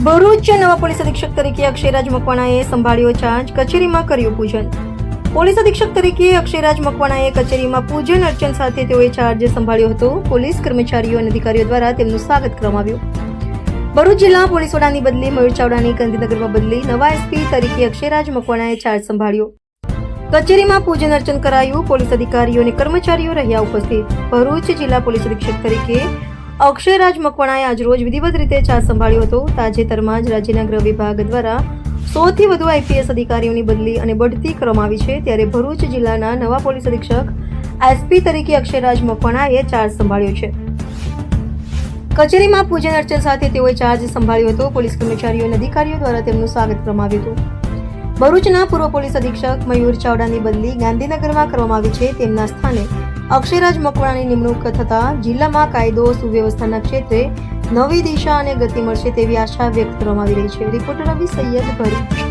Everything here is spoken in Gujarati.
ભરૂચ નવા પોલીસ અધિક્ષક તરીકે અક્ષયરાજ મકવાણાએ સંભાળ્યો ચાર્જ, કચેરીમાં કર્યું પૂજન. પોલીસ અધિક્ષક તરીકે અક્ષયરાજ મકવાણાએ કચેરીમાં પૂજન અર્ચન સાથે તેઓએ ચાર્જ સંભાળ્યો હતો. પોલીસ કર્મચારીઓ અને અધિકારીઓ દ્વારા તેમનું સ્વાગત કરવામાં આવ્યું. ભરૂચ જિલ્લા પોલીસ વડાની બદલી મયુર ચાવડાની ગાંધીનગરમાં બદલી નવા એસપી તરીકે અક્ષયરાજ મકવાણાએ ચાર્જ સંભાળ્યો. કચેરીમાં પૂજન અર્ચન કરાયું. પોલીસ અધિકારીઓ અને કર્મચારીઓ રહ્યા ઉપસ્થિત. ભરૂચ જિલ્લા પોલીસ અધિક્ષક તરીકે અક્ષયરાજ મકવાણાએ આજરોજ વિધિવત રીતે ચાર્જ સંભાળ્યો હતો. તાજેતરમાં જ રાજ્યના ગૃહ વિભાગ દ્વારા 100 થી વધુ આઈપીએસ અધિકારીઓની બદલી અને બઢતી કરવામાં આવી છે. ત્યારે ભરૂચ જિલ્લાના નવા પોલીસ અધિક્ષક એસપી તરીકે અક્ષયરાજ મકવાણાએ ચાર્જ સંભાળ્યો છે. કચેરીમાં પૂજન અર્ચન સાથે તેઓએ ચાર્જ સંભાળ્યો હતો. પોલીસ કર્મચારીઓ અને અધિકારીઓ દ્વારા તેમનું સ્વાગત કરવામાં આવ્યું હતું. ભરૂચના પૂર્વ પોલીસ અધિક્ષક મયુર ચાવડાની બદલી ગાંધીનગરમાં કરવામાં આવી છે. તેમના સ્થાને અક્ષયરાજ મકવાણાની નિમણૂક થતાં જિલ્લામાં કાયદો સુવ્યવસ્થાના ક્ષેત્રે નવી દિશા અને ગતિ મળશે તેવી આશા વ્યક્ત કરવામાં આવી રહી છે. રિપોર્ટર રવિ સૈયદ, ભરૂચ.